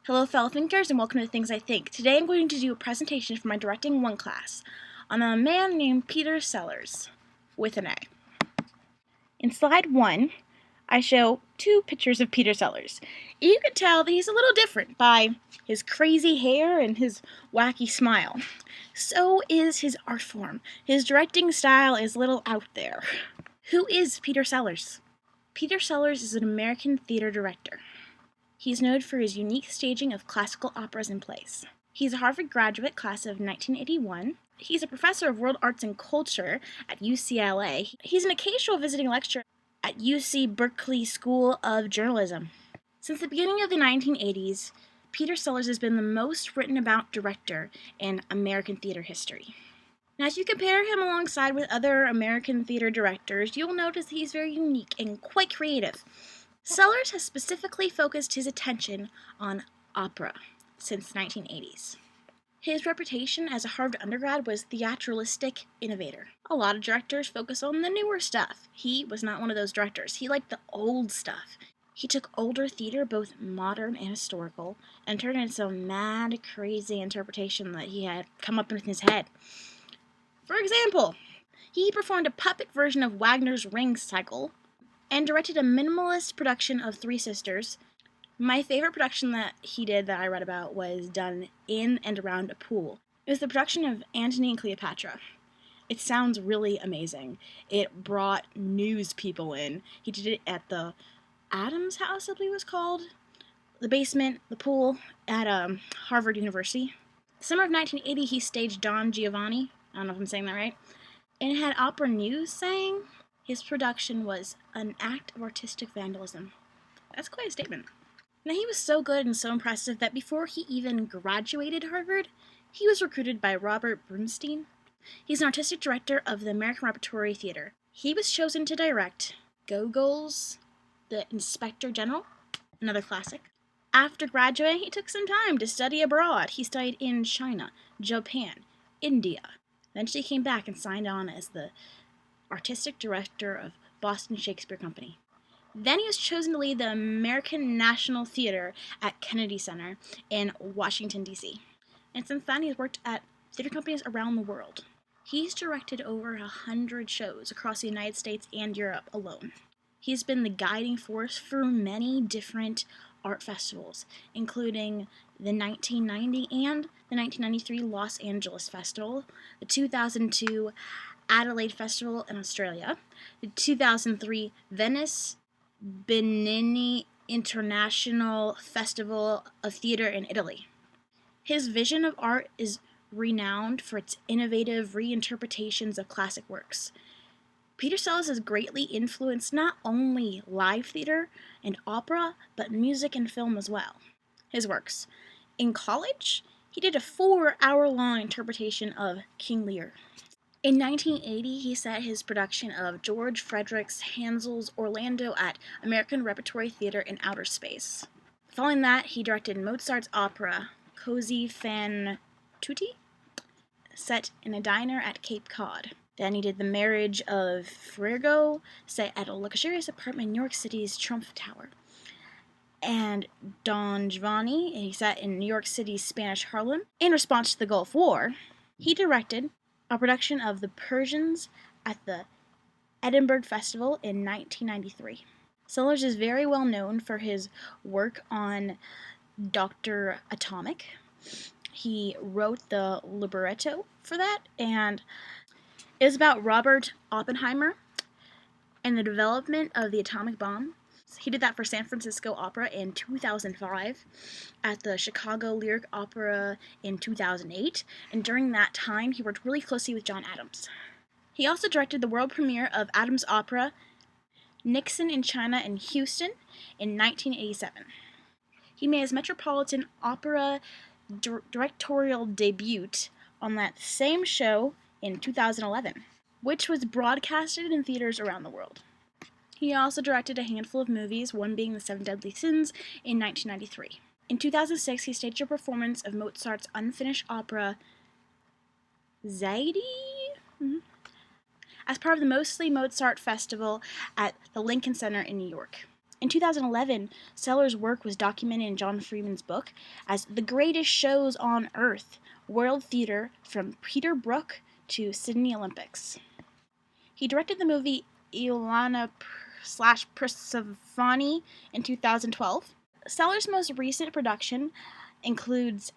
Hello fellow thinkers and welcome to Things I Think. Today I'm going to do a presentation for my Directing 1 class on a man named Peter Sellars, with an A. In slide 1, I show two pictures of Peter Sellars. You can tell that he's a little different by his crazy hair and his wacky smile. So is his art form. His directing style is a little out there. Who is Peter Sellars? Peter Sellars is an American theater director. He's known for his unique staging of classical operas and plays. He's a Harvard graduate, class of 1981. He's a professor of world arts and culture at UCLA. He's an occasional visiting lecturer at UC Berkeley School of Journalism. Since the beginning of the 1980s, Peter Sellars has been the most written about director in American theater history. Now, if you compare him alongside with other American theater directors, you'll notice he's very unique and quite creative. Sellars has specifically focused his attention on opera since the 1980s. His reputation as a Harvard undergrad was theatralistic innovator. A lot of directors focus on the newer stuff. He was not one of those directors. He liked the old stuff. He took older theater, both modern and historical, and turned it into some mad, crazy interpretation that he had come up with in his head. For example, he performed a puppet version of Wagner's Ring Cycle, and directed a minimalist production of Three Sisters. My favorite production that he did that I read about was done in and around a pool. It was the production of Antony and Cleopatra. It sounds really amazing. It brought news people in. He did it at the Adams House, I believe it was called. The basement, the pool at Harvard University. Summer of 1980, he staged Don Giovanni. I don't know if I'm saying that right. And it had opera news saying his production was an act of artistic vandalism. That's quite a statement. Now, he was so good and so impressive that before he even graduated Harvard, he was recruited by Robert Bernstein. He's an artistic director of the American Repertory Theater. He was chosen to direct Gogol's The Inspector General, another classic. After graduating, he took some time to study abroad. He studied in China, Japan, India. Eventually came back and signed on as the artistic director of Boston Shakespeare Company. Then he was chosen to lead the American National Theater at Kennedy Center in Washington, D.C. And since then, he's worked at theater companies around the world. He's directed over 100 shows across the United States and Europe alone. He's been the guiding force for many different art festivals, including the 1990 and the 1993 Los Angeles Festival, the 2002 Adelaide Festival in Australia, the 2003 Venice Bernini International Festival of Theater in Italy. His vision of art is renowned for its innovative reinterpretations of classic works. Peter Sellars has greatly influenced not only live theater and opera, but music and film as well. His works. In college, he did a 4-hour-long interpretation of King Lear. In 1980, he set his production of George Frederick Handel's Orlando at American Repertory Theater in outer space. Following that, he directed Mozart's opera, Così fan tutte, set in a diner at Cape Cod. Then he did The Marriage of Figaro, set at a luxurious apartment in New York City's Trump Tower. And Don Giovanni, he set in New York City's Spanish Harlem. In response to the Gulf War, he directed a production of The Persians at the Edinburgh Festival in 1993. Sellars is very well known for his work on Dr. Atomic. He wrote the libretto for that, and it was about Robert Oppenheimer and the development of the atomic bomb. He did that for San Francisco Opera in 2005, at the Chicago Lyric Opera in 2008, and during that time he worked really closely with John Adams. He also directed the world premiere of Adams' opera Nixon in China in Houston in 1987. He made his Metropolitan Opera directorial debut on that same show in 2011, which was broadcasted in theaters around the world. He also directed a handful of movies, one being The Seven Deadly Sins in 1993. In 2006, he staged a performance of Mozart's unfinished opera Zaidi as part of the Mostly Mozart Festival at the Lincoln Center in New York. In 2011, Sellars' work was documented in John Freeman's book as the greatest shows on earth, world theater from Peter Brook to Sydney Olympics. He directed the movie Iolana/Persephone in 2012. Sellars' most recent production includes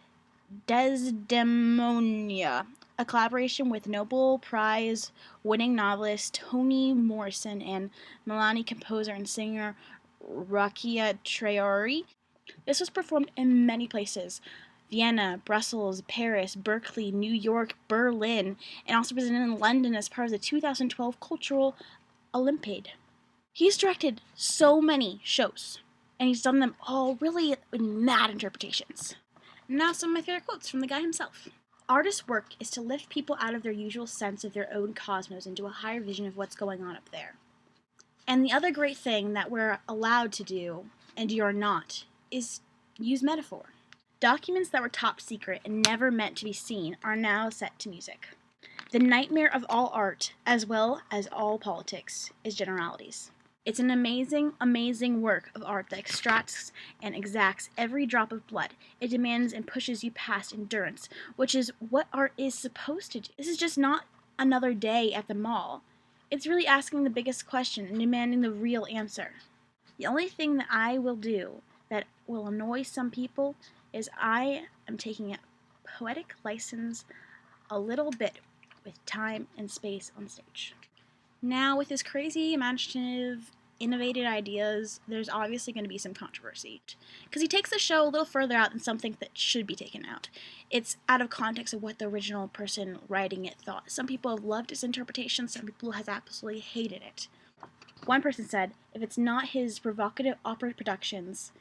Desdemonia, a collaboration with Nobel Prize winning novelist Toni Morrison and Milani composer and singer Rakia Traore. This was performed in many places: Vienna, Brussels, Paris, Berkeley, New York, Berlin, and also presented in London as part of the 2012 Cultural Olympiad. He's directed so many shows, and he's done them all really in mad interpretations. Now some of my favorite quotes from the guy himself. Artists' work is to lift people out of their usual sense of their own cosmos into a higher vision of what's going on up there. And the other great thing that we're allowed to do, and you're not, is use metaphor. Documents that were top secret and never meant to be seen are now set to music. The nightmare of all art, as well as all politics, is generalities. It's an amazing, amazing work of art that extracts and exacts every drop of blood. It demands and pushes you past endurance, which is what art is supposed to do. This is just not another day at the mall. It's really asking the biggest question and demanding the real answer. The only thing that I will do that will annoy some people is I am taking a poetic license a little bit with time and space on stage. Now, with his crazy, imaginative, innovative ideas, there's obviously going to be some controversy, because he takes the show a little further out than something that should be taken out. It's out of context of what the original person writing it thought. Some people have loved his interpretation, some people have absolutely hated it. One person said, if it's not his provocative opera productions,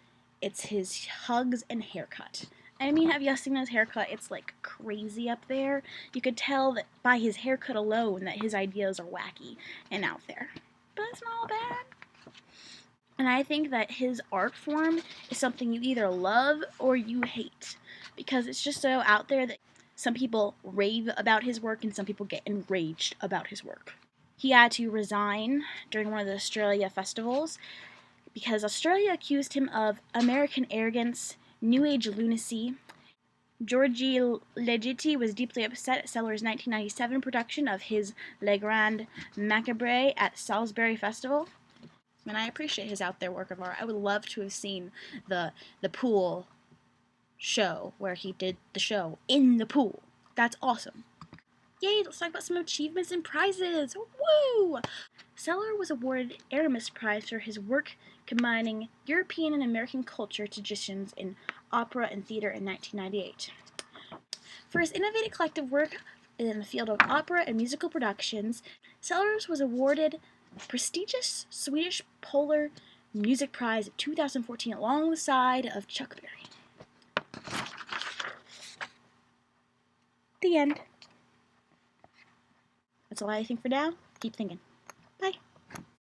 it's his hugs and haircut. I mean, have you seen his haircut? It's like crazy up there. You could tell that by his haircut alone that his ideas are wacky and out there. But it's not all bad. And I think that his art form is something you either love or you hate, because it's just so out there that some people rave about his work and some people get enraged about his work. He had to resign during one of the Australia festivals because Australia accused him of American arrogance, New Age lunacy. Georgie Legitti was deeply upset at Sellars' 1997 production of his Le Grand Macabre at Salisbury Festival. And I appreciate his out there work of art. I would love to have seen the pool show where he did the show in the pool. That's awesome. Yay, let's talk about some achievements and prizes. Woo! Sellars was awarded Aramis Prize for his work combining European and American culture traditions in opera and theater in 1998. For his innovative collective work in the field of opera and musical productions, Sellars was awarded the prestigious Swedish Polar Music Prize of 2014 alongside of Chuck Berry. The end. That's all I think for now. Keep thinking.